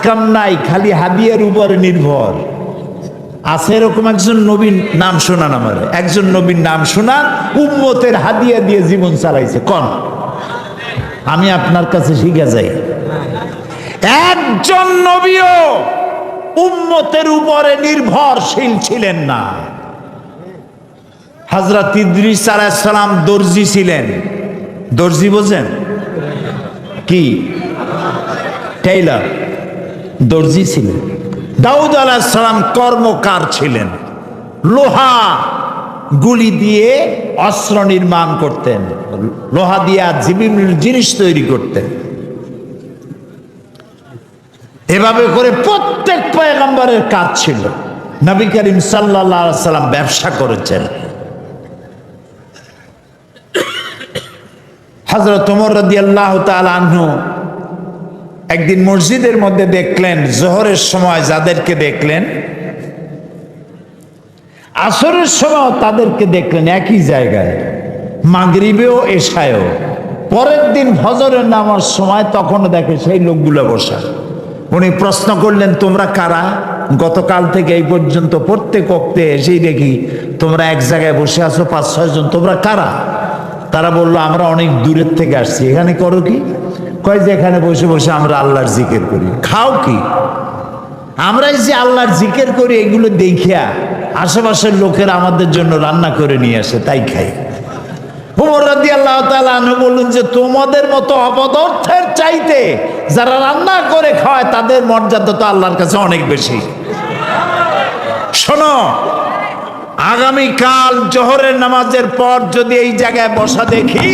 কাম নাই, খালি হাদিয়ার উপরে নির্ভর আছে। এরকম একজন নবীর নাম শোনান, আমার একজন নবীর নাম শোনান উম্মতের হাদিয়া দিয়ে জীবন চালাইছে। কোন আমি আপনার কাছে শিখে যাই, একজন নবীও উম্মতের উপরে নির্ভরশীল ছিলেন না। হযরত ইদ্রিস আলাইহিস সালাম দর্জি ছিলেন। দর্জি বোঝেন কি? টেইলর, দর্জি ছিলেন। দাউদ আলাইহিস সালাম কর্মকার ছিলেন, লোহা গুলি দিয়ে অস্ত্র নির্মাণ করতেন, লোহা দিয়ে বিভিন্ন জিনিস তৈরি করতেন। এভাবে করে প্রত্যেক পয়গম্বরের কাজ ছিল। নবী করিম সাল্লাল্লাহু আলাইহি সাল্লাম ব্যবসা করেছেন। হযরত ওমর রাদিয়াল্লাহু তাআলা আনহু একদিন মসজিদের মধ্যে দেখলেন, জোহরের সময় যাদেরকে দেখলেন, আসরের সময় তাদেরকে দেখলেন একই জায়গায়, মাগরিবেও এশায়ও। পরের দিন ফজরের নামাজ সময় তখনও দেখে সেই লোকগুলো বসা। উনি প্রশ্ন করলেন, তোমরা কারা? গতকাল থেকে এই পর্যন্ত প্রত্যেক ওয়াক্তে এসেই দেখি তোমরা এক জায়গায় বসে আছো 5-6 জন, তোমরা কারা? তারা বলল, আমরা অনেক দূরের থেকে আসছি। এখানে করো কি? কয় যে এখানে বসে বসে আমরা আল্লাহর জিকির করি। খাও কি? আমরা এই যে আল্লাহর জিকির করি এগুলো দেখিয়া আশেপাশের লোকেরা আমাদের জন্য রান্না করে নিয়ে আসে, তাই খাই। ওমর রাদিয়াল্লাহু তাআলা আনহু বললেন যে তোমাদের মতো অপদার্থের চাইতে যারা রান্না করে খায় তাদের মর্যাদা তো আল্লাহর কাছে অনেক বেশি। শোনো, আগামীকাল জোহরের নামাজের পর যদি এই জায়গায় বসা দেখি,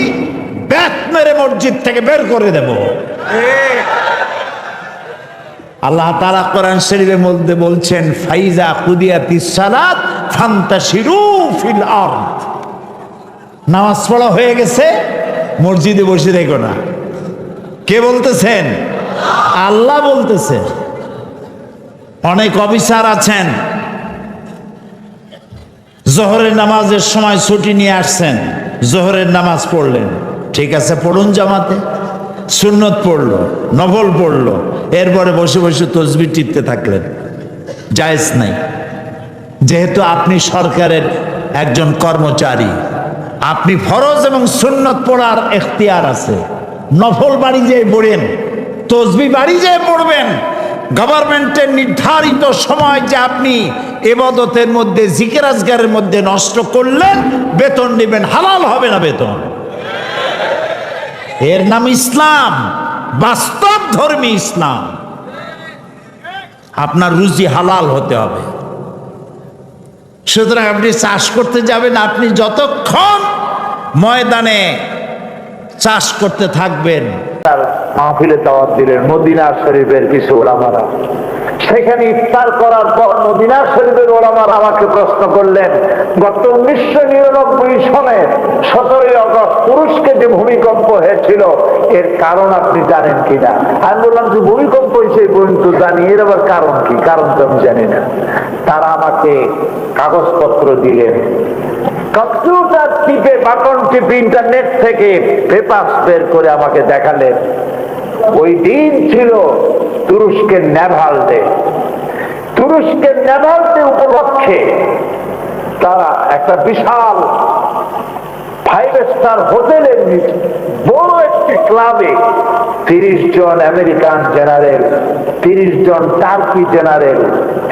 ব্যাট মেরে মসজিদ থেকে বের করে দেব। আল্লাহ তাআলা কোরআন শরীফের মধ্যে বলছেন, ফাইজা কুদিয়াতিস সালাত ফান্তাশিরু ফিল আরদ। নামাজ পড়া হয়ে গেছে, মসজিদে বসে দেখো না। কে বলতেছেন? আল্লাহ বলতেছেন। অনেক অফিসার আছেন, জোহরের নামাজের সময় ছুটি নিয়ে আসছেন, জোহরের নামাজ পড়লেন, ঠিক আছে পড়ুন জামাতে, সুন্নত পড়লো, নফল পড়লো, এরপরে বসে বসে তসবিহ টিপতে থাকলেন, জায়েজ নাই। যেহেতু আপনি সরকারের একজন কর্মচারী, আপনি ফরজ এবং সুন্নত পড়ার এখতিয়ার আছে। নফল বাড়ি যেয়ে পড়েন, তসবিহ বাড়ি যেয়ে পড়বেন। গভর্নমেন্টের নির্ধারিত সময় যে আপনি ইবাদতের মধ্যে, জিকির আজকারের মধ্যে নষ্ট করলেন, বেতন নেবেন। হালাল হবে না বেতন। এর নাম ইসলাম, বাস্তব ধর্মী ইসলাম। আপনার রুজি হালাল হতে হবে। সুতরাং আপনি চাষ করতে যাবেন, আপনি যতক্ষণ ময়দানে চাষ করতে থাকবেন। মাহফিলে দাওয়াত দিলেন মদিনা শরীফের কিছু ওলামারা। সেখানে ইফতার করার পর মদিনা শরীফের ওলামারা আমাকে প্রশ্ন করলেন, গত 1999 সনের 17ই আগস্ট তুরস্কে যে ভূমিকম্প হয়েছিল এর কারণ আপনি জানেন কিনা? আমি বললাম যে ভূমিকম্প হয়েছে পর্যন্ত জানি, এর আবার কারণ কি? কারণ তো আমি জানি না। তারা আমাকে কাগজপত্র দিলেন, কম্পিউটার টিপে, বাটন টিপে, ইন্টারনেট থেকে পেপারস বের করে আমাকে দেখালেন। ওই দিন ছিল তুরস্কের নেভাল ডে। তুরস্কের নেভাল ডে উপলক্ষে তারা একটা বিশাল 5 স্টার হোটেলের বড় একটি ক্লাবে 30 জন আমেরিকান জেনারেল, 30 জন টার্কি জেনারেল,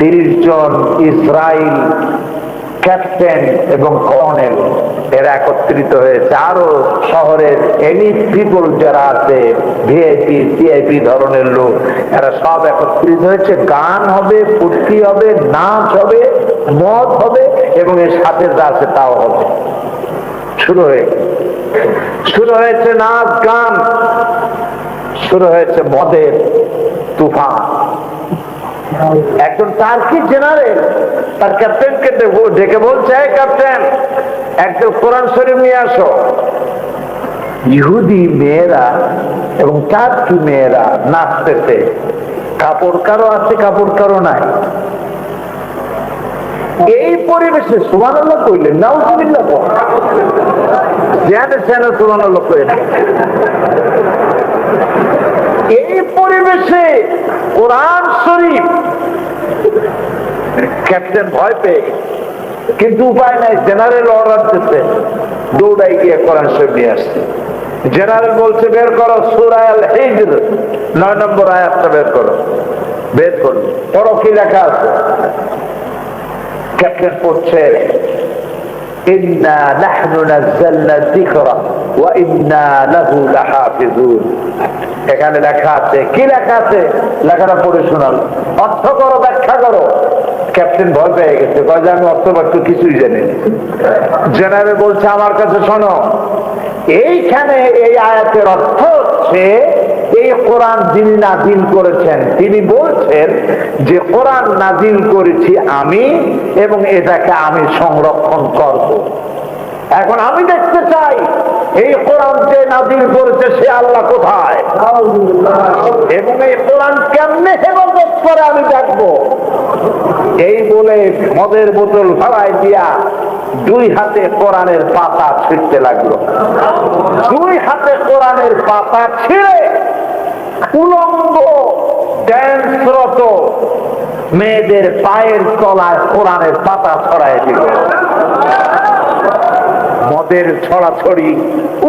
30 জন ইসরায়েল ক্যাপ্টেন এবং কর্নেল এরা একত্রিত হয়েছে। আরো শহরের এলিট পিপল যারা আছে, ভিআইপি সিআইপি ধরনের লোক, এরা সব একত্রিত হয়েছে। গান হবে, ফুর্তি হবে, নাচ হবে, মদ হবে এবং এর সাথে যা আছে তাও হবে। শুরু হয়েছে নাচ গান, শুরু হয়েছে মদের তুফান। একজন টার্কি জেনারেল তার ক্যাপ্টেনকে ডেকে বলছে, ক্যাপ্টেন একজন কোরআন শরীফ নিয়ে আসো। ইহুদি মেয়েরা এবং টার্কি মেয়েরা নাচতেছে, কাপড় কারো আছে, কাপড় কারো নাই। এই পরিবেশে সুবহানাল্লাহ কইলেন, নাউজুবিল্লাহ সুবহানাল্লাহ কইলেন। এই পরিবেশে কোরআন ক্যাপ্টেন ভয় পেয়ে গেছে, কিন্তু উপায় নাই, জেনারেল অর্ডার দিচ্ছে, দৌড়াই গিয়ে কোরআন শরীফ নিয়ে আসছে। জেনারেল বলছে বের করো সূরা আল হিজর 9 নম্বর আয়াতটা বের করো। বের করো, পড়ো কি লেখা আছে। ক্যাপ্টেন পড়ছে ইন্না নাহনু নাযালনা যিকরা ওয়া ইন্না লাহু লাহাফিজুন। এখানে লেখা আছে, কি লেখা আছে লেখাটা পড়ে শোনাল, অর্থ করো, ব্যাখ্যা করো। ক্যাপ্টেন ভয় পেয়ে গেছে, কয় যে আমি অর্থ বাক্য কিছুই জানি না। জেনারেল বলছে আমার কাছে শোনো, এইখানে এই আয়াতের অর্থ হচ্ছে এই কোরআন যিনি নাজিল করেছেন তিনি বলছেন যে কোরআন নাজিল করেছি আমি এবং এটাকে আমি সংরক্ষণ করব। এখন আমি দেখতে চাই এই কোরআন যে নাজিল করেছে সে আল্লাহ কোথায়, এবং এই কোরআন কেমনে হেফাজত করে আমি দেখবো। এই বলে মদের বোতল ফেলাই দিয়া 2 হাতে কোরআনের পাতা ছিঁড়তে লাগলো। 2 হাতে কোরআনের পাতা ছিঁড়ে উলঙ্গ ড্যান্সরত মেয়েদের পায়ের তলায় কোরআনের পাতা ছড়াই দিল। মদের ছড়াছড়ি,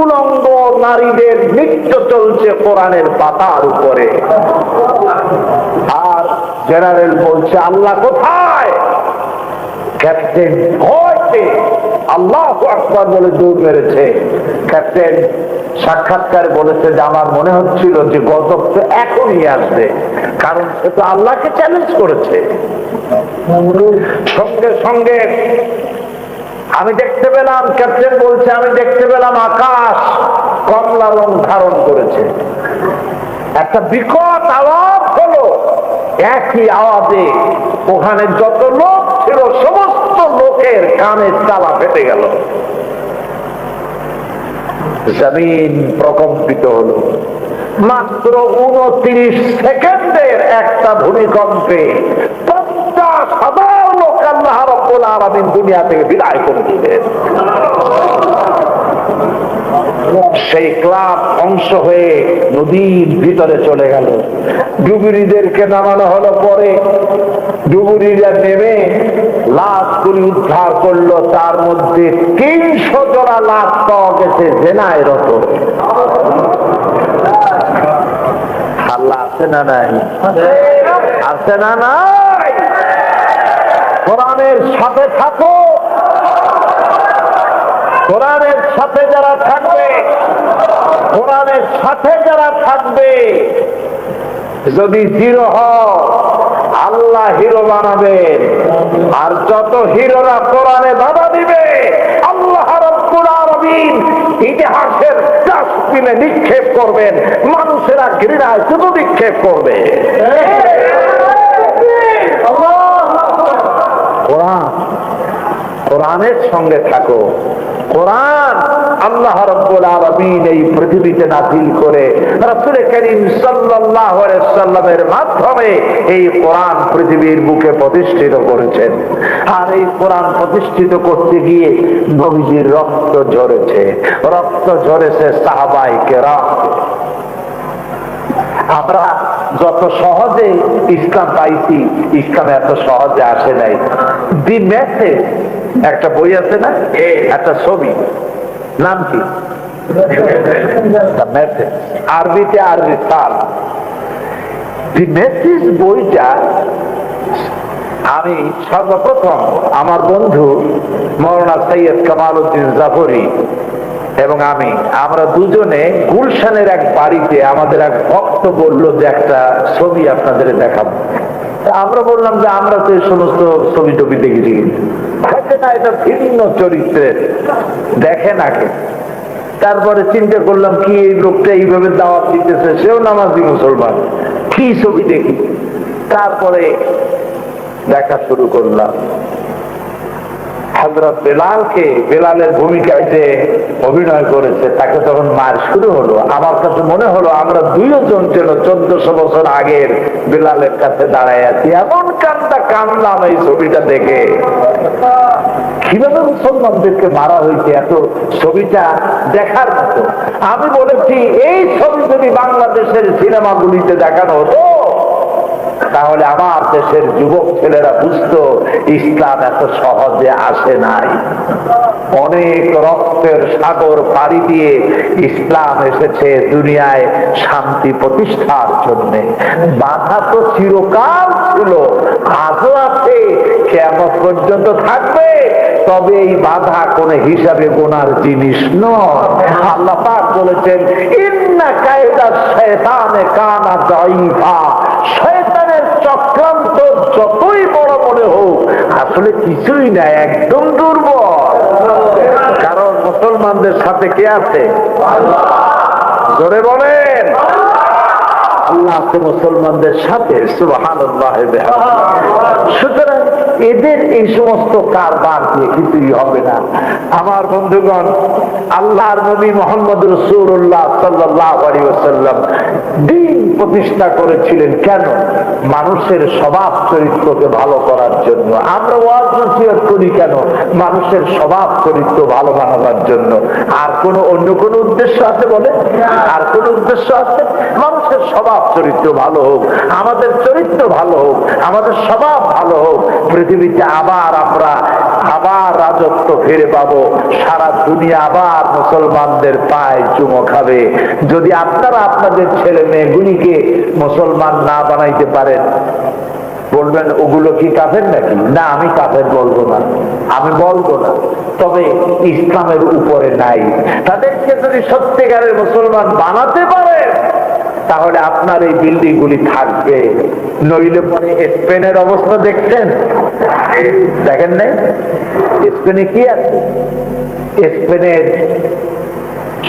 উলঙ্গ নারীদের নৃত্য চলছে কোরআনের পাতার উপরে। আর জেনারেল বলছে আল্লাহ কোথায়। ক্যাপ্টেন ভয়তে আল্লাহু আকবার বলে দৌড় মেরেছে। ক্যাপ্টেন সাক্ষাৎকার বলেছে যে আমার মনে হচ্ছিল যে গজব তো এখনই আসবে, কারণ সে তো আল্লাহকে চ্যালেঞ্জ করেছে। সঙ্গে সঙ্গে আমি দেখতে পেলাম, ক্যাপ্টেন বলছে আমি দেখতে পেলাম আকাশ কমলা রং ধারণ করেছে। একটা বিকট আওয়াজ হলো, একই আওয়াজে ওখানে যত লোক ছিল সমস্ত লোকের কানের তালা ফেটে গেল, জমিন প্রকম্পিত হলো। মাত্র 29 সেকেন্ডের একটা ভূমিকম্পে 50,000 লোক আল্লাহ রাব্বুল আলামিন দুনিয়া থেকে বিদায় করে দিলেন। সেই ক্লাব ধ্বংস হয়ে নদীর ভিতরে চলে গেল। ডুবুরিদেরকে নামানো হলো, পরে ডুবুরিরা নেমে লাশগুলি উদ্ধার করলো। তার মধ্যে 300 জোড়া লাশ পাওয়া গেছে জেনায় রত। আল্লাহ আছে না নাই? আছে না নাই? কোরআনের সাথে থাকো। কোরআনের সাথে যারা থাকবে, কোরআনের সাথে যারা থাকবে, যদি হিরো হও আল্লাহ হিরো বানাবেন। আর যত হিরোরা কোরআনে বাধা দিবে আল্লাহ রাব্বুল আলামিন ইতিহাসের ডাস্টবিনে নিক্ষেপ করবেন। মানুষেরা ঘৃণায় শুধু নিক্ষেপ করবে। কোরআন, কোরআনের সঙ্গে থাকো। কোরআন আল্লাহ রাব্বুল আলামিন এই পৃথিবীতে নাযিল করে রাসূল করিম সাল্লাল্লাহু আলাইহি ওয়াসাল্লামের মাধ্যমে এই কোরআন পৃথিবীর বুকে প্রতিষ্ঠিত করেছেন। আর এই কোরআন প্রতিষ্ঠিত করতে গিয়ে নবীজির রক্ত ঝরেছে, রক্ত ঝরেছে সাহাবায়ে কেরাম। আমরা যত সহজে ইসলাম পাইছি, ইসলাম এত সহজে আসে নাই। দি মেসেজ একটা বই আছে না, একটা ছবি, নাম কি? আরবিতে আরবি সাল। দি মেসেজ বইটা আমি সর্বপ্রথম আমার বন্ধু মৌলানা সৈয়দ কামাল উদ্দিন জাফরি এবং আমরা দুজনে গুলশানের এক বাড়িতে, আমাদের এক ভক্ত বললো যে একটা ছবি আপনাদের দেখাবো। আমরা বললাম যে আমরা তো এই সমস্ত ছবি টবি দেখেছি, না এটা ভিন্ন চরিত্রের, দেখেন আগে। তারপরে চিন্তা করলাম কি এই লোকটা এইভাবে দাওয়াত দিতেছে, সেও নামাজি মুসলমান, কি ছবি দেখি। তারপরে দেখা শুরু করলাম হযরত বেলালকে, বেলালের ভূমিকায় যে অভিনয় করেছে তাকে যখন মার শুরু হলো, আমার কাছে মনে হলো আমরা দুইজন যেন 1400 বছর আগের বেলালের কাছে দাঁড়ায় আছি। এমন কান্দলাম এই ছবিটা দেখে, কিভাবে মুসলমানদেরকে মারা হয়েছে, এত ছবিটা দেখার মতো। আমি বলেছি এই ছবি যদি বাংলাদেশের সিনেমাগুলিতে দেখানো হতো তাহলে আমার দেশের যুবক ছেলেরা বুঝতো ইসলাম এত সহজে আসে নাই। অনেক রক্তের সাগর পাড়ি দিয়ে ইসলাম এসেছে দুনিয়ায় শান্তি প্রতিষ্ঠার জন্য। বাধা তো চিরকাল ছিল, আজও আছে, কিয়ামত পর্যন্ত থাকবে। তবে এই বাধা কোন হিসাবে গোনার জিনিস নয়। আল্লাহ পাক বলেছেন, ইন্না কায়দা শয়তানে কানা দাঈফা। শয়তানের চক্রান্ত যতই বড় মনে হোক, আসলে কিছুই না, একদম দুর্বল। কারণ মুসলমানদের সাথে কে আছে? জোরে বলেন, আল্লাহ আছে মুসলমানদের সাথে। সুবহানাল্লাহ। সুতরাং এদের এই সমস্ত কারবার দিয়ে কিছুই হবে না। আমার বন্ধুগণ, আল্লাহর নবী মুহাম্মদ রাসূলুল্লাহ সাল্লাল্লাহু আলাইহি ওয়াসাল্লাম দ্বীন প্রতিষ্ঠা করেছিলেন কেন? মানুষের স্বভাব চরিত্রকে ভালো করার জন্য। আমরা ওয়াজ নসিহত করি কেন? মানুষের স্বভাব চরিত্র ভালো বানাবার জন্য। আর কোন অন্য কোন উদ্দেশ্য আছে বলে? আর কোন উদ্দেশ্য আছে? মানুষের স্বভাব চরিত্র ভালো হোক, আমাদের চরিত্র ভালো হোক, আমাদের স্বভাব ভালো হোক, পৃথিবীতে আবার আমরা রাজত্ব ফিরে পাবো। সারা দুনিয়া আবার মুসলমানদের পায়ে চুমো খাবে। যদি আপনারা আপনাদের ছেলে মেয়েগুলিকে মুসলমান না বানাইতে পারেন, বলবেন ওগুলো কি কাফের নাকি? না, আমি কাফের বলবো না, আমি বলবো না, তবে ইসলামের উপরে নাই। তাদেরকে যদি সত্যিকারের মুসলমান বানাতে পারে, তাহলে আপনার এই বিল্ডিং গুলি থাকবে। নইলে পরে স্পেনের অবস্থা দেখছেন, দেখেন নাই? স্পেনে কি আছে? স্পেনের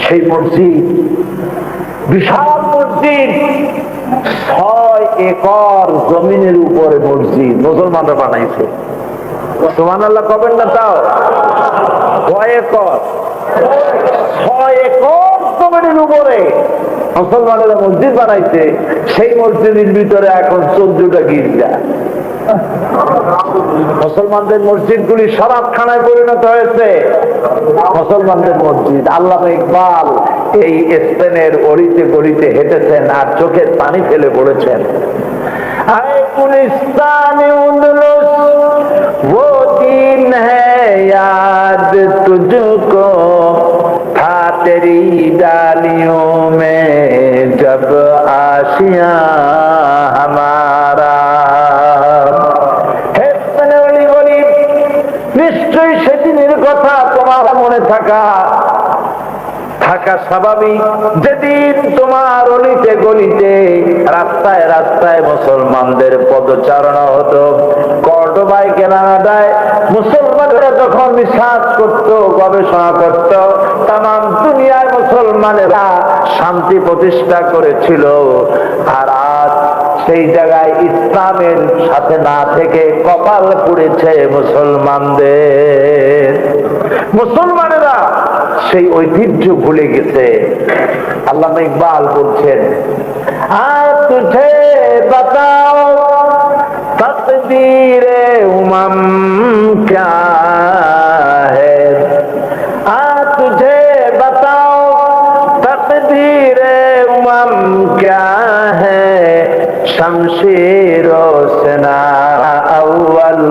সেই মসজিদ, বিশাল মসজিদ, 6 একর জমিনের উপরে মসজিদ মুসলমানরা বানাইছে। সুবহানাল্লাহ কবেন না? তাও কয় একর? 6 একর জমিনের উপরে মুসলমানেরা মসজিদ বানাইছে। সেই মসজিদের ভিতরে এখন 14টা গির্জা। মুসলমানদের মসজিদ গুলি শরাবখানায় পরিণত হয়েছে। মুসলমানদের মসজিদ। আল্লামা ইকবাল এই স্পেনের অলিতে গলিতে হেঁটেছেন আর চোখের পানি ফেলে পড়েছেন, আয়ে গুলিস্তানে উন্দলুস वो दिन है याद तुझको था तेरी डालियों में जब आशिया हमारा। নিশ্চয়ই সেদিনের কথা তোমার মনে থাকা স্বাভাবিক, যেদিন তোমার অলিতে গলিতে রাস্তায় রাস্তায় মুসলমানদের পদচারণা হতো। কর্ডোবায় গ্রানাডায় মুসলমানেরা যখন রিসার্চ করত, গবেষণা করত, তামাম দুনিয়ায় মুসলমানেরা শান্তি প্রতিষ্ঠা করেছিল। আর আজ সেই জায়গায় ইসলামের সাথে না থেকে কপাল পুড়েছে মুসলমানদের। মুসলমানেরা সেই ঐতিহ্য ভুলে গেছে। আল্লামা ইকবাল বলছেন, আর তুঝে বাতাও তকদীরে উমম ক্যা হ্যায়, আর তুঝে বাতাও তকদীরে উমম ক্যা হ্যায়, শমশীরো সেনা আউয়াল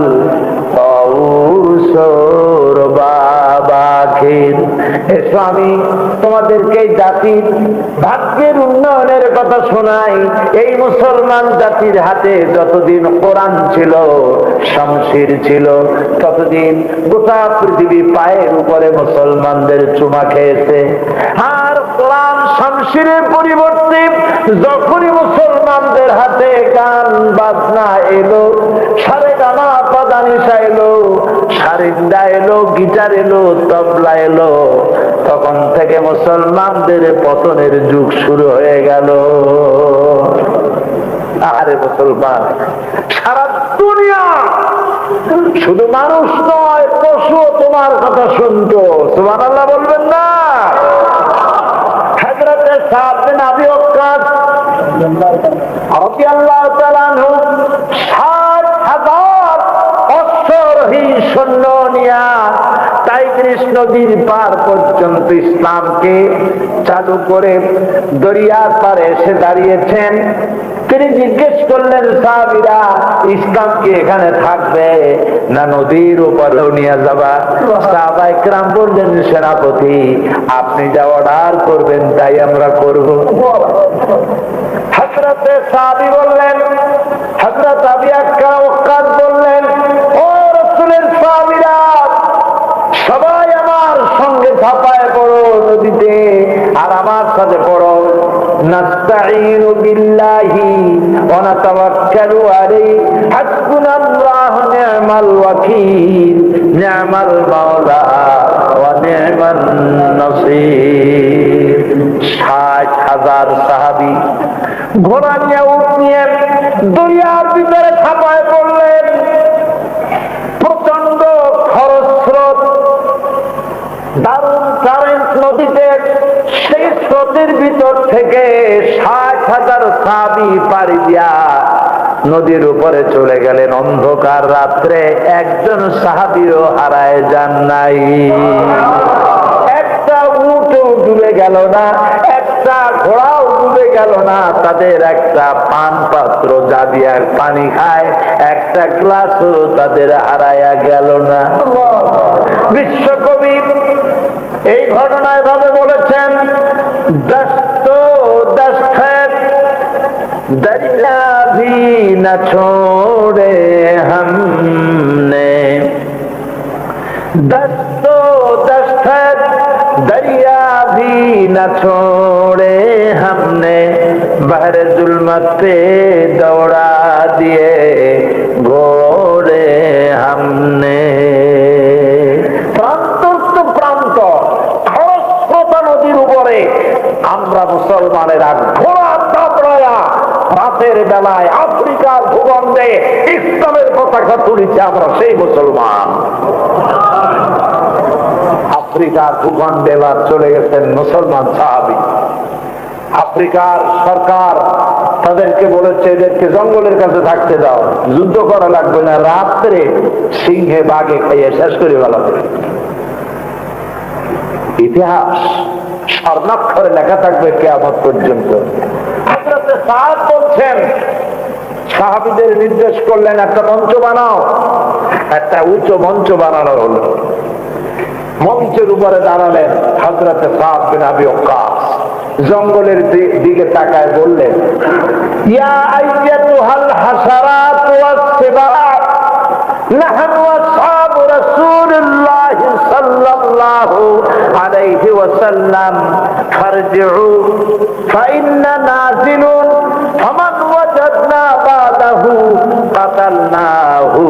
কৌসর বাবাখির। এসো আমি তোমাদেরকে জাতির ভাগ্যের উন্নয়নের কথা শোনাই। এই মুসলমান জাতির হাতে যতদিন কোরআন ছিল, শমশির ছিল, ততদিন গোটা পৃথিবী পায়ের উপরে মুসলমানদের চুমা খেয়েছে। আর কোরআন শমশিরের পরিবর্তে যখনই মুসলমানদের হাতে গান বাজনা এলো, সারেগামা পাদানিসা এলো, সারিন্দা এলো, গিটার এলো, তবলা এলো, তখন থেকে মুসলমানদের পতনের যুগ শুরু হয়ে গেল। আরে মুসলমান, সারা দুনিয়া শুধু মানুষ নয়, পশু তোমার কথা শুনতো। সুবহানাল্লাহ বলবেন না? হযরতে সাদ বিন আবি ওয়াক্কাস রাদিয়াল্লাহু তাআলা আনহু 60,000 অশ্বরোহী সৈন্য নিয়ে টাইগ্রিস নদীর পার পর্যন্ত ইসলামকে চালু করে দরিয়ার পারে এসে দাঁড়িয়েছেন। তিনি জিজ্ঞেস করলেন, সাহাবীরা, ইসলাম কি এখানে থাকবে না নদীর উপরেও নিয়ে যাবা? সাহাবায়ে কেরাম বললেন, সেনাপতি, আপনি যা অর্ডার করবেন তাই আমরা করব। হযরতে সাহাবী বললেন, হযরত আবু ওয়াক্কাস বললেন, ও রাসূলের সাহাবীরা, সবাই আমার সঙ্গে ঝাঁপায় পড়ো নদীতে, আর আমার সাথে পড়ো। নাস্তাঈনু বিল্লাহি ওয়া নাতাওয়াক্কালু আলাইহি, হাসবুনাল্লাহু নি'মাল ওয়াকিল, নি'মাল মাওলা ওয়া নি'মান নাসীর। 60,000 সাহাবী ঘোড়া নিয়ে, উট নিয়ে দরিয়ার ভিতরে ঝাঁপায় পড়লেন। প্রচন্ড খরস্রোত, দারুণ কারেন্ট নদীতে। সেই স্রোতের ভিতর থেকে 60,000 সাহাবী পাড়ি দিয়া নদীর উপরে চলে গেলেন। অন্ধকার রাত্রে একজন সাহাবীও হারায় যান নাই। একটা উটও ডুবে গেল না, একটা ঘোড়াও ডুবে গেল না। তাদের একটা পান পাত্র যা দিয়ে পানি খায়, একটা গ্লাসও তাদের হারায়া গেল না। বিশ্বকবি এই ঘটনায় ভাবে বলেছেন, দस्तो दस्तखत दरिया भी न छोड़े हमने, दस्तो दस्तखत दरिया भी न छोड़े हमने, बहर जुल्मत पे दौड़ा दिए घोड़े हमने। নদীর উপরে আমরা মুসলমানেরা ঘোড়া দাপড়ায়া রাতের বেলায় আফ্রিকার ভূখণ্ডে ইসলামের পতাকা তুলেছে। আমরা সেই মুসলমান। আফ্রিকার ভূখণ্ডে এবার চলে গেছেন মুসলমান সাহাবী। আফ্রিকার সরকার তাদেরকে বলেছে, এদেরকে জঙ্গলের কাছে থাকতে দাও, যুদ্ধ করা লাগবে না, রাত্রে সিংহে বাঘে খাইয়ে শেষ করে ফেলাবে। ইতিহাস স্বর্ণাক্ষরে লেখা থাকবে কিয়ামত পর্যন্ত। হযরত সাদ বলছেন, সাহাবীদের নির্দেশ করলেন, একটা মঞ্চ বানাও। একটা উঁচু মঞ্চ বানানো হলো। মঞ্চের উপরে দাঁড়ালেন হযরত সাদ বিন আবি ওয়াক্কাস। জঙ্গলের দিকে তাকায় বললেন, ইয়া আইয়াতুহাল হাসারাত ওয়াস সিবা, নাহনু আসহাবু রাসূলিল্লাহ সাল্লাল্লাহু আলাইহি ওয়াসাল্লাম, ফারজিউ ফাইন্না নাজিলুন, ফামান ওয়াজাদনা বাদাহু কাতালনাহু।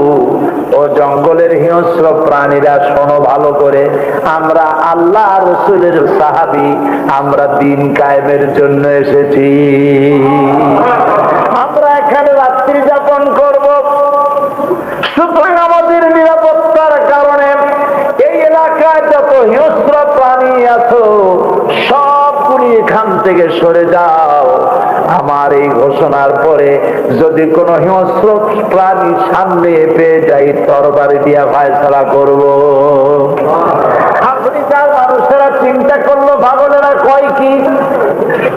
ও জঙ্গলের হিংস্র প্রাণীরা, শোনো ভালো করে, আমরা আল্লাহ রাসূলের সাহাবী, আমরা দ্বীন কায়েমের জন্য এসেছি। আমরা এখানে রাত্রি যাপন করব। সুতরাং আমাদের নিরাপত্তার কারণে এই এলাকায় যত হিংস্র প্রাণী আছো সবগুলি এখান থেকে সরে যাও। আমার এই ঘোষণার পরে যদি কোনো হিংস্র প্রাণী সামনে পেয়ে যাই, তরবারি দিয়া ফায়সালা করব। আফ্রিকার মানুষেরা চিন্তা করলো, পাগলেরা কয় কি?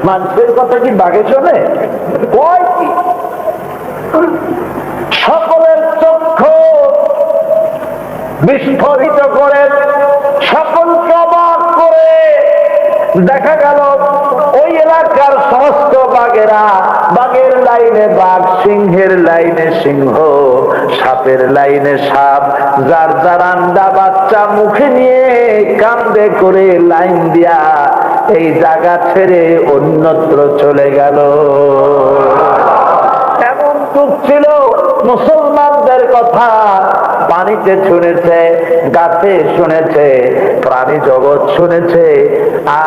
মানুষের কথা কি বাঘে শোনে? কয় কি? সকলের চক্ষু বিস্ফোরিত করে, সকলকে অবাক করে দেখা গেল ওই এলাকার সমস্ত বাঘেরা, বাঘের লাইনে বাঘ, সিংহের লাইনে সিংহ, সাপের লাইনে সাপ, যার যার আন্ডা বাচ্চা মুখে নিয়ে কান্দে করে লাইন দিয়া এই জায়গা ছেড়ে অন্যত্র চলে গেল। এমন চুপ ছিল, মুসলমানদের কথা পানিতে শুনেছে, গাছে শুনেছে, প্রাণী জগৎ শুনেছে।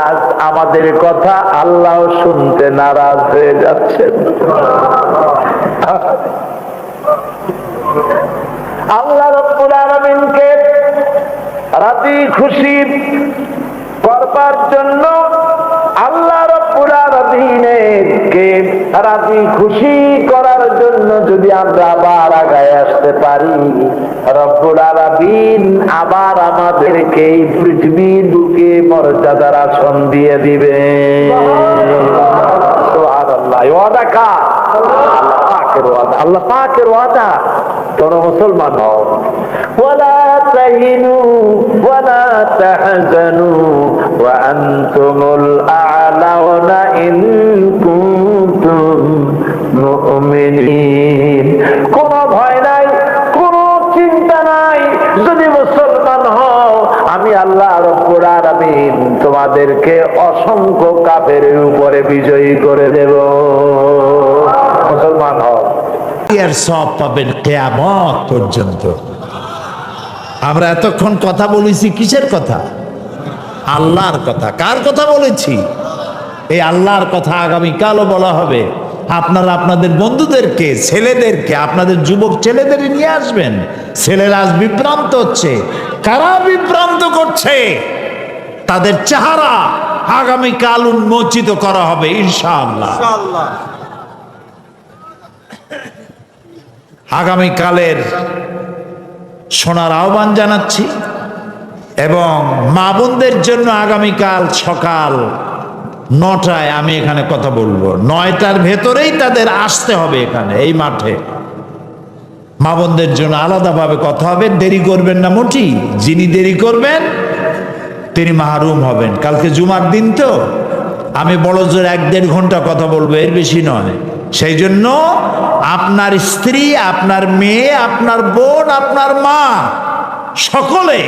আজ আমাদের কথা আল্লাহ শুনতে নারাজ হয়ে যাচ্ছে। আল্লাহ রাব্বুল আলামিনকে রাজি খুশি করবার জন্য আল্লাহ রাব্বুল আলামিনকে রাজি খুশি করার জন্য যদি আমরা আবার আগায় আসতে পারি, রব্বুল আলামিন আবার আমাদেরকে এই পৃথিবীর বুকে মর্যাদার আসন দিয়ে দিবে। সুবহানাল্লাহ। ওয়াদা কার? আল্লাহ পাকের ওয়াদা। আল্লাহ পাকের ওয়াদা। তোমরা মুসলমান হও। ওয়ালা তাহিনু ওয়ালা তাহজানু ওয়া আনতুমুল আ'লাউনা ইন কুনতুম মুমিনিন। কোনো ভয় নাই, কোনো চিন্তা নাই, যদি মুসলমান হও আমি আল্লাহ রব্বুল আলামিন তোমাদেরকে অসংখ্য কাফেরের উপরে বিজয়ী করে দেব। মুসলমান হও। এর সব পাবেন কিয়ামত পর্যন্ত। আমরা এতক্ষণ কথা বলেছি কিসের কথা? আল্লাহর কথা। কার কথা বলেছি? এই আল্লাহর কথা আগামীকালও বলা হবে। আপনারা আপনাদের বন্ধুদেরকে, ছেলেদেরকে, আপনাদের যুবক ছেলেদের নিয়ে আসবেন। ছেলেরা আজ বিভ্রান্ত হচ্ছে। কারা বিভ্রান্ত করছে? তাদের চেহারা আগামীকাল উন্মোচিত করা হবে ইনশাআল্লাহ। আগামীকালের শোনার আহ্বান জানাচ্ছি এবং মা বোনদের জন্য আগামীকাল সকাল 9টায় আমি এখানে কথা বলবো। 9টার ভেতরেই তাদের আসতে হবে এখানে, এই মাঠে। মা বোনদের জন্য আলাদাভাবে কথা হবে। দেরি করবেন না মোটি। যিনি দেরি করবেন তিনি মাহরুম হবেন। কালকে জুমার দিন তো আমি বড় জোর 1-1.5 ঘন্টা কথা বলবো, এর বেশি নয়। সেই জন্য আপনার স্ত্রী, আপনার মেয়ে, আপনার বোন, আপনার মা সকলে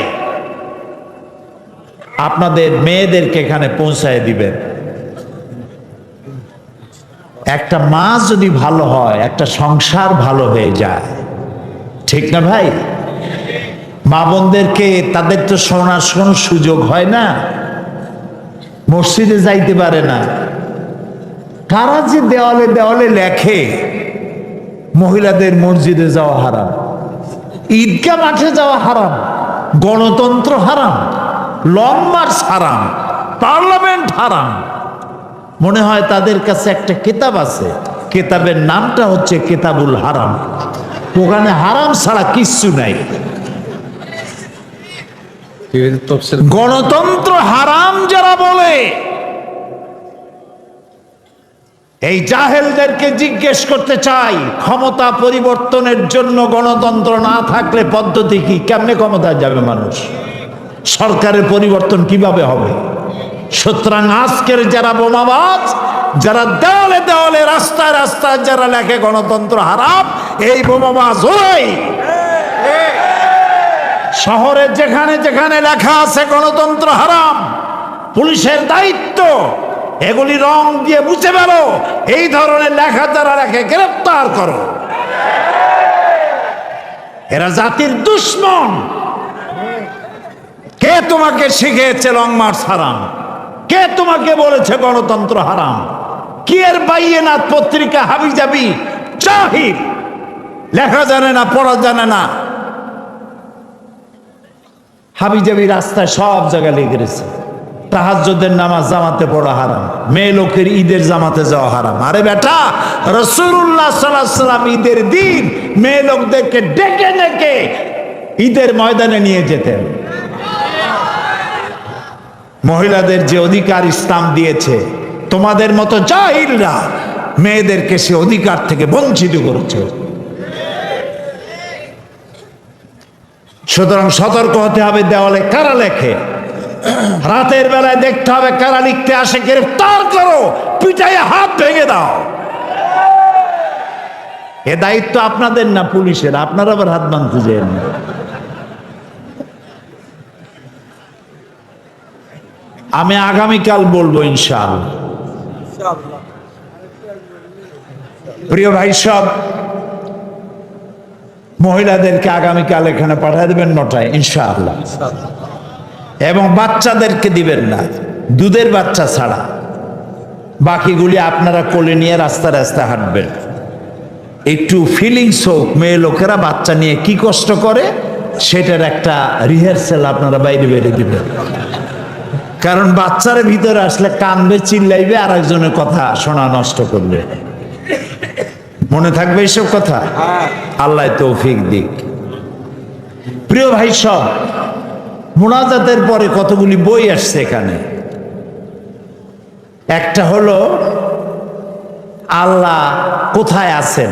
আপনাদের মেয়েদেরকে এখানে পৌঁছায় দিবেন। একটা মা যদি ভালো হয়, একটা সংসার ভালো হয়ে যায়। ঠিক না ভাই? মা বোনদেরকে, তাদের তো শোনার কোনো সুযোগ হয় না, মসজিদে যাইতে পারে না। কারা যে দেওয়ালে দেওয়ালে লেখে মহিলাদের মসজিদে যাওয়া হারাম, ঈদগাহ মাঠে যাওয়া হারাম, গণতন্ত্র হারাম, লং মার্চ হারাম, পার্লামেন্ট হারাম। মনে হয় তাদের কাছে একটা কিতাব আছে, কিতাবের নামটা হচ্ছে কিতাবুল হারাম। ওখানে হারাম ছাড়া কিচ্ছু নাই। গণতন্ত্র হারাম যারা বলে, এই জাহেলদেরকে জিজ্ঞেস করতে চাই, ক্ষমতা পরিবর্তনের জন্য গণতন্ত্র না থাকলে পদ্ধতি কি? কেমনে ক্ষমতায় যাবে মানুষ? সরকারের পরিবর্তন কিভাবে হবে? সুতরাং আজকের যারা বোমাবাজ, যারা দেওয়ালে দেওয়ালে, রাস্তায় রাস্তায় যারা লেখে গণতন্ত্র হারাম, এই বোমাবাজ ওই। শহরে যেখানে যেখানে লেখা আছে গণতন্ত্র হারাম, পুলিশের দায়িত্ব এগুলি রং দিয়ে মুছে ফেলো। এই ধরনের লেখা যারা লেখে গ্রেফতার করো। এরা জাতির দুশ্মন। কে তোমাকে শিখিয়েছে লং মার্চ হারাম? কে তোমাকে বলেছে গণতন্ত্র হারাম? কি এর বাইয়েনাত পত্রিকা হাবিজাবি জাহিল, লেখা জানে না, পড়া জানে না। হাবিজাবি রাস্তায় সব জায়গায় লিখে রেখেছে তাহাজ্জুদের নামাজ জামাতে পড়া হারাম, মেয়ে লোকের ঈদের জামাতে যাওয়া হারাম। আরে বেটা, রাসূলুল্লাহ সাল্লাল্লাহু আলাইহি ওয়াসাল্লাম ঈদের দিন মেয়ে লোকদেরকে ডেকে ডেকে ঈদের ময়দানে নিয়ে যেতেন। মহিলাদের যে অধিকার ইসলাম দিয়েছে, তোমাদের মতো জাহিলরা মেয়েদেরকে সে অধিকার থেকে বঞ্চিত করেছে। সুতরাং সতর্ক হতে হবে। দেওয়ালে কারা লেখে, রাতের বেলায় দেখতে হবে কারা লিখতে আসে, গ্রেফতার করো, পিটাইয়ে হাত ভেঙে দাও। এ দায়িত্ব আপনাদের না, পুলিশের। আপনারা আবার হাত ভাঙতে যান না। আমি আগামীকাল বলবো ইনশাআল্লাহ। প্রিয় ভাই সব, মহিলাদেরকে আগামীকাল এখানে পাঠিয়ে দেবেন 9টায় ইনশাআল্লাহ। এবং বাচ্চাদেরকে দিবেন না, দুধের বাচ্চা ছাড়া। বাকিগুলি আপনারা কোলে নিয়ে রাস্তা রাস্তায় হাঁটবেন। একটু ফিলিংস হোক, মেয়ে লোকেরা বাচ্চা নিয়ে কি কষ্ট করে সেটার একটা রিহার্সাল আপনারা বাইরে বেরে দিবেন। কারণ বাচ্চার ভিতরে আসলে কানবে, চিল্লাইবে, আর একজনের কথা শোনা নষ্ট করবে। মনে থাকবে এইসব কথা? আল্লাহ তৌফিক দিক। প্রিয় ভাই সব, মুনাজাতের পরে কতগুলি বই আসছে এখানে। একটা হলো আল্লাহ কোথায় আছেন,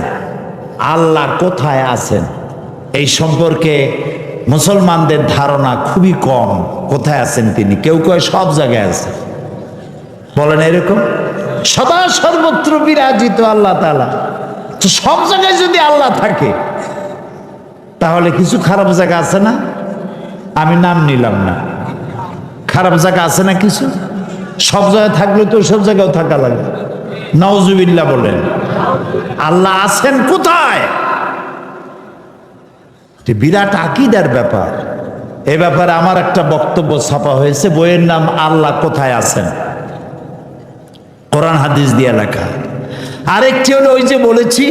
আল্লাহ কোথায় আছেন এই সম্পর্কে মুসলমানদের ধারণা খুবই কম। কোথায় আছেন তিনি? কেউ কয় সব জায়গায় আছে, বলেন এরকম সদা সর্বত্র বিরাজিত আল্লাহ তাআলা। তো সব জায়গায় যদি আল্লাহ থাকে তাহলে কিছু খারাপ জায়গা আছে না? আমি নাম নিলাম না, খারাপ জায়গা আছে না কিছু? সব জায়গায় থাকলে তো সব জায়গায় থাকা লাগে। নাউজুবিল্লাহ বলেন। আল্লাহ আছেন কোথায়? বিরাট আকীদার ব্যাপার। এ ব্যাপারে আমার একটা বক্তব্য ছাপা হয়েছে, বইয়ের নাম আল্লাহ কোথায় আছেন, কোরআন হাদিস দিয়ে লেখা। আরেকটি হলো ওই যে বলেছি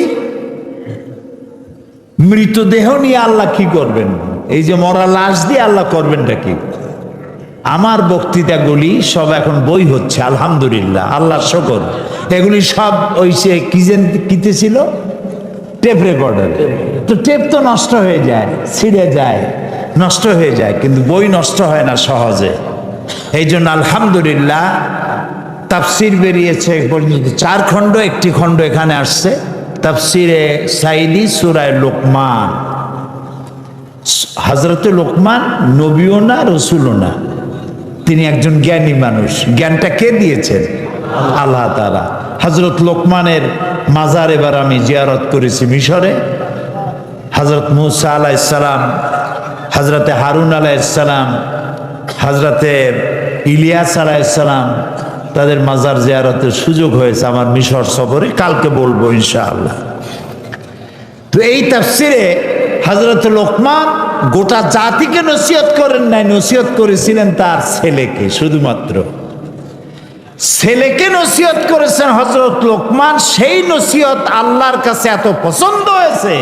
মৃতদেহ নিয়ে আল্লাহ কি করবেন, এই যে মরা লাশ দিয়ে আল্লাহ করবেনটা কি। আমার বক্তৃতাগুলি সব এখন বই হচ্ছে, আলহামদুলিল্লাহ, আল্লাহর শুকর। এগুলি সব ওই সে কিতে ছিল, টেপ রেকর্ডার। তো টেপ তো নষ্ট হয়ে যায়, ছিঁড়ে যায়, নষ্ট হয়ে যায়, কিন্তু বই নষ্ট হয় না সহজে। এই জন্য আলহামদুলিল্লাহ তাফসির বেরিয়েছে পর্যন্ত 4 খণ্ড, একটি খণ্ড এখানে আসছে তাফসিরে সাইদি সূরায়ে লোকমান। হযরতে লোকমান নবীও না রসুলও না, তিনি একজন জ্ঞানী মানুষ। জ্ঞানটা কে দিয়েছেন? আল্লাহ তাআলা। হযরত লোকমানের মাজার এবার আমি জিয়ারত করেছি মিশরে। হযরত মূসা আলাইহিস সালাম, হযরতে হারুন আলাইহিস সালাম, হযরতে ইলিয়াস আলাইহিস সালাম, তাদের মাজার জিয়ারতের সুযোগ হয়েছে আমার মিশর সফরে, কালকে বলবো ইনশাআল্লাহ। তো এই তাফসিরে হযরত লোকমান গোটা জাতিকে নসিহত করেন নাই, নসিহত করেছিলেন তার ছেলেকে, শুধুমাত্র ছেলেকে নসিহত করেছেন হযরত লোকমান। সেই নসিহত আল্লাহর কাছে এত পছন্দ হয়েছে,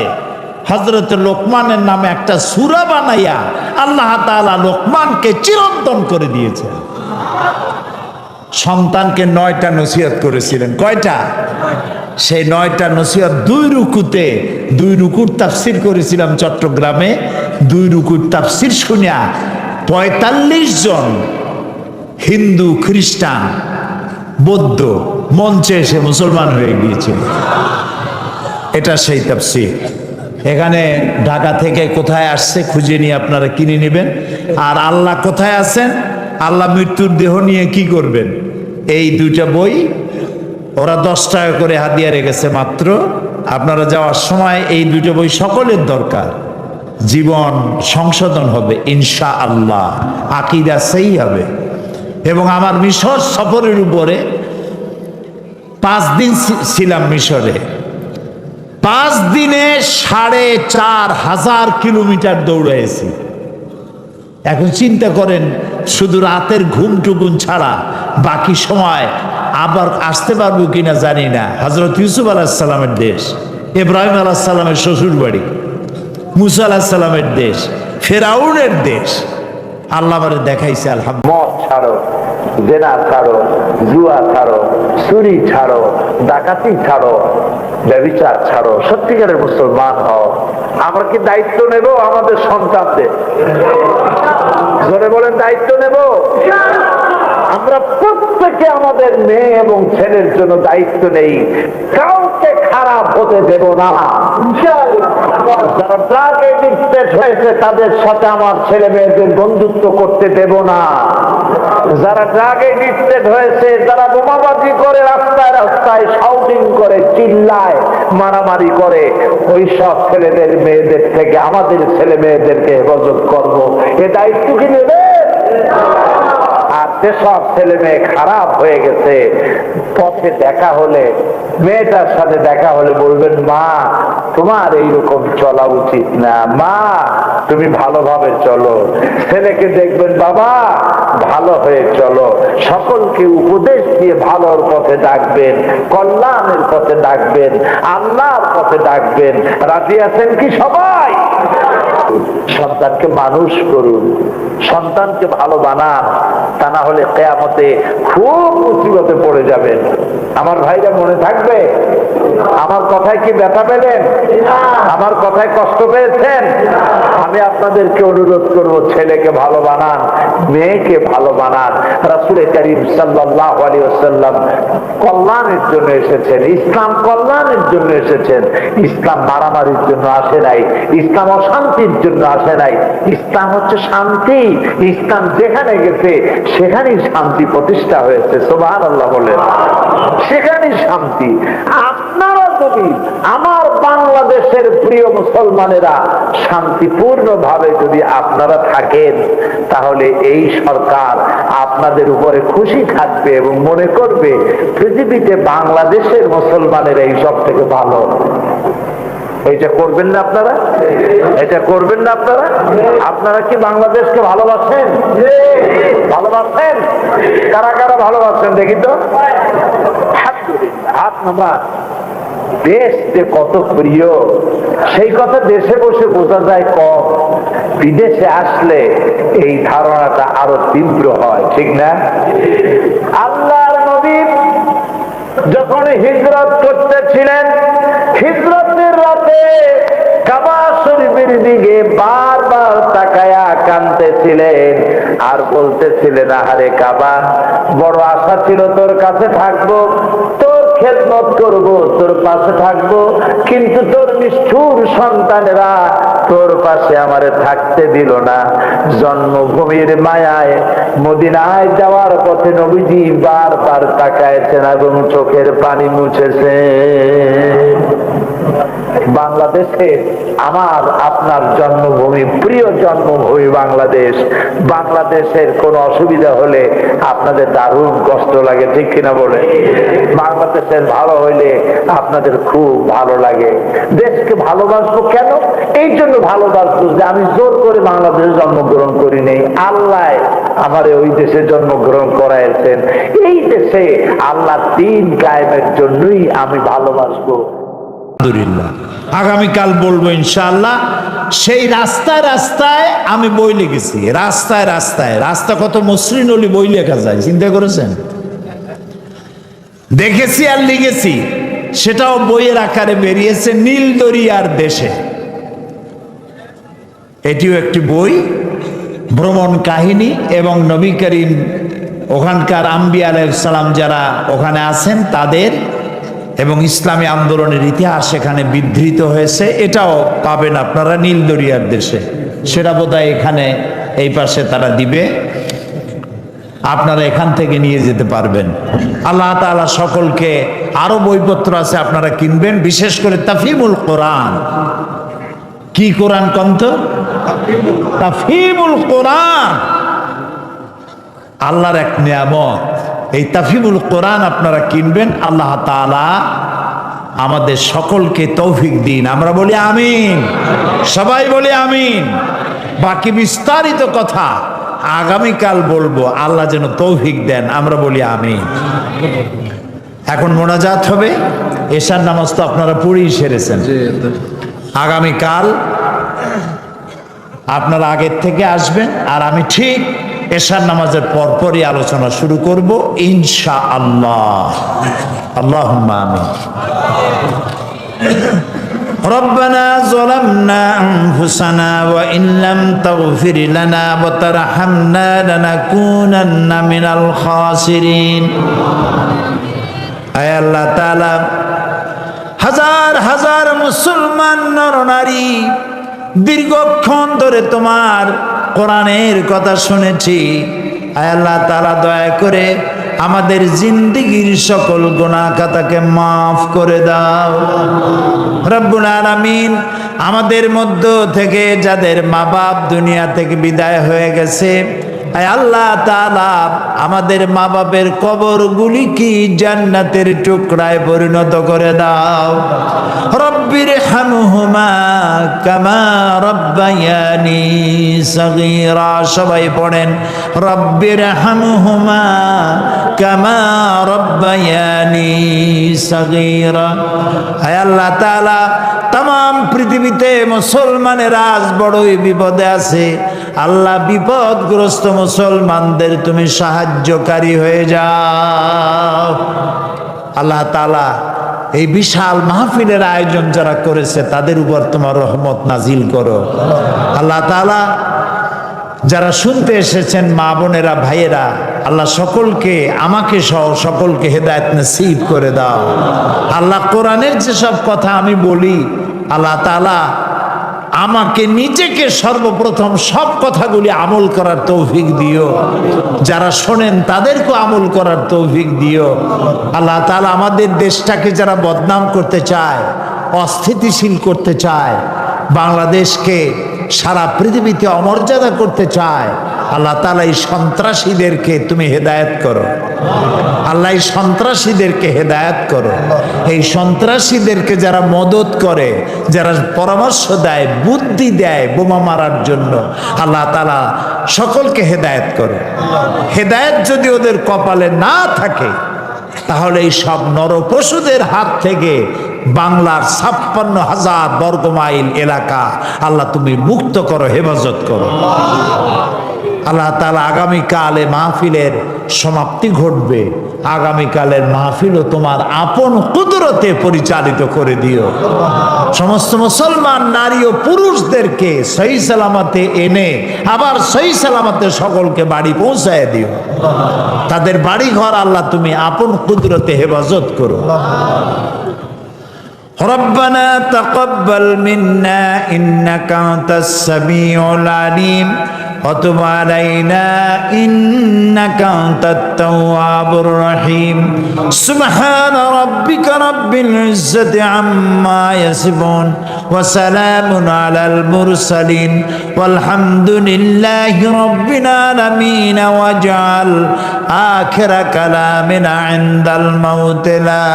হযরত লোকমানের নামে একটা সূরা বানাইয়া আল্লাহ তাআলা লোকমানকে চিরন্তন করে দিয়েছেন। সন্তানকে 9টা নসিহত করেছিলেন। কয়টা? সেই 9টা নসিহত 2 রুকুতে, 2 রুকুর তাফসির করেছিলাম চট্টগ্রামে। 2 রুকুর তাফসির শুনিয়া 45 জন হিন্দু, খ্রিস্টান, বৌদ্ধ মঞ্চে এসে মুসলমান হয়ে গিয়েছিল। এটা সেই তাফসির। এখানে ঢাকা থেকে কোথায় আসছে খুঁজে নিয়ে আপনারা কিনে নেবেন। আর আল্লাহ কোথায় আছেন, আল্লাহ মৃত্যুর দেহ নিয়ে কি করবেন, এই 2টা বই ওরা 10 টাকা করে হাদিয়া রেখেছে মাত্র। আপনারা যাওয়ার সময় এই 2টা বই সকলের দরকার। জীবন সংশোধন হবে ইনশাআল্লাহ, আকীদা সেই হবে। এবং আমার মিশর সফরের উপরে 5 দিন ছিলাম মিশরে। 5 দিনে 4500 কিলোমিটার দৌড়াইছি। এখন চিন্তা করেন, শুধু রাতের ঘুমটুকুন ছাড়া বাকি সময় আবার আসতে পারবো কিনা জানি না। হযরত ইউসুফ আলাইহিস সালামের দেশ, ইব্রাহিম আলাইহিস সালামের শ্বশুর বাড়ি, মুসা আলাইহিস সালামের দেশ, ফেরাউনের দেশ আল্লাহ আমারে দেখাইছে। আলহামদুলিল্লাহ। মদ ছাড়ো, জেনা ছাড়ো, জুয়া ছাড়ো, চুরি ছাড়ো, ডাকাতি ছাড়ো, ব্যভিচার ছাড়ো, সত্যিকারের মুসলমান হও। আমরা কি দায়িত্ব নেব আমাদের সন্তানদের? জোরে বলেন, দায়িত্ব নেব। আমরা প্রত্যেকে আমাদের মেয়ে এবং ছেলের জন্য দায়িত্ব নেই। কাউকে খারাপ হতে দেব না। যারা ড্রাগ এডিক্টেড হয়েছে তাদের সাথে আমার ছেলে মেয়েদের বন্ধুত্ব করতে দেব না। যারা ড্রাগ এডিক্টেড হয়েছে, যারা বোমাবাজি করে, রাস্তায় রাস্তায় শাউটিং করে, চিল্লায়, মারামারি করে, ওই সব ছেলেদের মেয়েদের থেকে আমাদের ছেলে মেয়েদেরকে হেফাজত করব, এ দায়িত্ব কি নেবে? আর যেসব ছেলে মেয়ে খারাপ হয়ে গেছে, পথে দেখা হলে, মেয়েটার সাথে দেখা হলে বলবেন, মা তোমার এইরকম চলা উচিত না, মা তুমি ভালোভাবে চলো। ছেলেকে দেখবেন, বাবা ভালো হয়ে চলো। সকলকে উপদেশ দিয়ে ভালোর পথে ডাকবেন, কল্যাণের পথে ডাকবেন, আল্লাহর পথে ডাকবেন। রাজি আছেন কি সবাই? সন্তানকে মানুষ করুন, সন্তানকে ভালো বানান, তা না হলে কিয়ামতে খুব মুসিবতে পড়ে যাবেন। আমার ভাইরা মনে থাকবে? আমার কথায় কি ব্যথা পেলেন? আমার কথায় কষ্ট পেয়েছেন? আমি আপনাদেরকে অনুরোধ করব, ছেলেকে ভালো বানান, মেয়েকে ভালো বানান। রাসূল করিম সাল্লাল্লাহু আলাইহি ওয়াসাল্লাম কল্যাণের জন্য এসেছেন, ইসলাম কল্যাণের জন্য এসেছেন। ইসলাম মারামারির জন্য আসে নাই, ইসলাম অশান্তির জন্য আসে নাই। ইসলাম হচ্ছে শান্তি। ইসলাম যেখানে গেছে সেখানেই শান্তি প্রতিষ্ঠা হয়েছে। সুবহানাল্লাহ বলেন। সেখানেই শান্তি। আপনারা যদি আমার বাংলাদেশের প্রিয় মুসলমানেরা শান্তিপূর্ণ ভাবে যদি আপনারা থাকেন, তাহলে এই সরকার আপনাদের উপরে খুশি থাকবে এবং মনে করবে পৃথিবীতে বাংলাদেশের মুসলমানেরা এই সব থেকে ভালো। এটা করবেন না আপনারা? এটা করবেন না আপনারা? আপনারা কি বাংলাদেশকে ভালোবাসেন? ভালোবাসেন? কারা কারা ভালোবাসেন দেখি তো? হাত নামা। দেশ যে কত প্রিয় সেই কথা দেশে বসে বোঝা যায় কম, বিদেশে আসলে এই ধারণাটা আরো তীব্র হয়, ঠিক না? আল্লাহর নবী যখন হিজরত করতেছিলেন, হিজরতের রাতে কাবা শরীফের দিকে বারবার তাকায়া কাঁদতেছিলেন আর বলতেছিলেন, আহারে কাবা, বড় আশা ছিল তোর কাছে থাকবো, তোর খেদমত করব, তোর পাশে থাকবো, কিন্তু তোর নিষ্ঠুর সন্তানেরা তোর পাশে আমারে থাকতে দিল না। জন্মভূমির মায়ায় মদিনায় যাওয়ার পথে নবীজি বারবার তাকাইছেন এবং চোখের পানি মুছেছে। বাংলাদেশে আমার আপনার জন্মভূমি, প্রিয় জন্মভূমি বাংলাদেশ। বাংলাদেশের কোন অসুবিধা হলে আপনাদের দারুণ কষ্ট লাগে, ঠিক কিনা বলে? বাংলাদেশের ভালো হইলে আপনাদের খুব ভালো লাগে। দেশকে ভালোবাসবো কেন? এই জন্য ভালোবাসবো যে আমি জোর করে বাংলাদেশে জন্মগ্রহণ করি নাই, আল্লাহ আমারে ওই দেশে জন্মগ্রহণ করাইছেন। এই দেশে আল্লাহ দ্বীন কায়েমের জন্যই আমি ভালোবাসবো। আলহামদুলিল্লাহ, আগামীকাল বলবো ইনশাআল্লাহ। সেই রাস্তায় রাস্তায় আমি বই লিখেছি, রাস্তায় রাস্তায়। রাস্তা কত মসৃণ হলে বই লেখা যায়, চিন্তা করেছেন? দেখেছি আর লিখেছি, সেটাও বইয়ের আকারে বেরিয়েছে, নীল দরিয়ার দেশে। এটিও একটি বই, ভ্রমণ কাহিনী এবং নবী করিম ওখানকার আম্বিয়া আলাইহিস সালাম যারা ওখানে আছেন তাদের এবং ইসলামী আন্দোলনের ইতিহাস সেখানে বিধৃত হয়েছে। এটাও পাবেন আপনারা নীল দরিয়ার দেশে। সেটা বোধহয় এখানে এই পাশে তারা দিবে, আপনারা এখান থেকে নিয়ে যেতে পারবেন। আল্লাহ তাআলা সকলকে, আরো বইপত্র আছে আপনারা কিনবেন, বিশেষ করে তাফহিমুল কোরআন। কি কোরআন কন্ত? তাফহিমুল কোরআন আল্লাহর এক নিয়ামত। এই তাফহিমুল কোরআন আপনারা কিনবেন। আল্লাহ তাআলা আমাদের সকলকে তৌফিক দিন। আমরা বলি আমিন, সবাই বলি আমিন। বাকি বিস্তারিত কথা আগামীকাল বলবো, আল্লাহ যেন তৌফিক দেন, আমরা বলি আমিন। এখন মোনাজাত হবে, এশার নামাজ তো আপনারা পড়েই সেরেছেন। আগামীকাল আপনারা আগের থেকে আসবেন, আর আমি ঠিক এশার নামাজের পরপরই আলোচনা শুরু করব ইনশাআল্লাহ। আল্লাহুম্মা আমিন। ربنا ظلمنا أنفسنا وإن لم تغفر لنا وترحمنا لنكونن من الخاسرين। আয় আল্লাহ তাআলা, হাজার হাজার মুসলমান নরনারী দীর্ঘক্ষণ ধরে তোমার কোরআনের কথা শুনেছি। আয় আল্লাহ তাআলা, দয়া করে আমাদের জিন্দেগীর সকল গুনাহ খাতাকে মাফ করে দাও রব্বুল আলামিন। আমাদের মধ্য থেকে যাদের মা বাপ দুনিয়া থেকে বিদায় হয়ে গেছে, আয় আল্লাহ তাআলা আমাদের মা বাপের কবরগুলি কি জান্নাতের টুকরায় পরিণত করে দাও। রব্বির হামহুমা কামা রব্বায়ানি সগীরা। সবাই পড়েন রব্বির হামহুমা কামা রব্বায়ানি সগীরা। আয় আল্লাহ তাআলা তাম পৃথিবীতে মুসলমানের আজ বড়ই বিপদে আছে। আল্লাহ বিপদগ্রস্ত মুসলমানদের তুমি সাহায্যকারী হয়ে যাও। আল্লাহ তাআলা এই বিশাল মাহফিলের আয়োজন যারা করেছে তাদের উপর তোমার রহমত নাজিল করো। আল্লাহ তাআলা যারা শুনতে এসেছেন মা বোনেরা ভাইয়েরা, আল্লাহ সকলকে আমাকে সহ সকলকে হেদায়েত নসিব করে দাও। আল্লাহ কোরআনের যেসব কথা আমি বলি, আল্লাহ তাআলা আমাকে নিজেকে সর্বপ্রথম সব কথাগুলি আমল করার তৌফিক দিও। যারা শোনেন তাদেরকে আমল করার তৌফিক দিও। আল্লাহ তাআলা আমাদের দেশটাকে যারা বদনাম করতে চায়, অস্থিতিশীল করতে চায়, বাংলাদেশকে সারা পৃথিবীতে অমর্যাদা করতে চায়, আল্লাহ তাআলা এই সন্ত্রাসীদেরকে তুমি হেদায়েত করো। আল্লাহ এই সন্ত্রাসীদেরকে হেদায়েত করো। এই সন্ত্রাসীদেরকে যারা মদত করে, যারা পরামর্শ দেয়, বুদ্ধি দেয় বোমা মারার জন্য, আল্লাহ তাআলা সকলকে হেদায়েত করো। হেদায়েত যদি ওদের কপালে না থাকে তাহলে এই সব নরপশুদের হাত থেকে বাংলার 56,000 বর্গমাইল এলাকা আল্লাহ তুমি মুক্ত করো, হেফাজত করো। আল্লাহ তাআলা আগামীকালে মাহফিলের সমাপ্তি ঘটবে। আগামীকালের মাহফিলও তোমার আপন কুদরতে পরিচালিত করে দিও। সমস্ত মুসলমান নারী ও পুরুষদেরকে সহি সালামতে এনে আবার সহি সালামতে সকলকে বাড়ি পৌঁছায় দিও। তাদের বাড়ি ঘর আল্লাহ তুমি আপন কুদরতে হেফাজত করো। ربنا تقبل منا إنك أنت السميع العليم وتب علينا إنك أنت التواب الرحيم سبحان ربك رب العزة عما يصفون وسلام على المرسلين والحمد لله رب العالمين واجعل آخر كلامنا عند الموت لا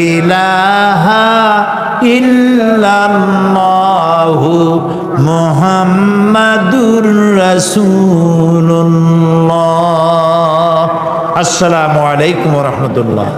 إله إلا الله মুহাম্মাদুর রাসূলুল্লাহ। আসসালামু আলাইকুম ওয়া রাহমাতুল্লাহ।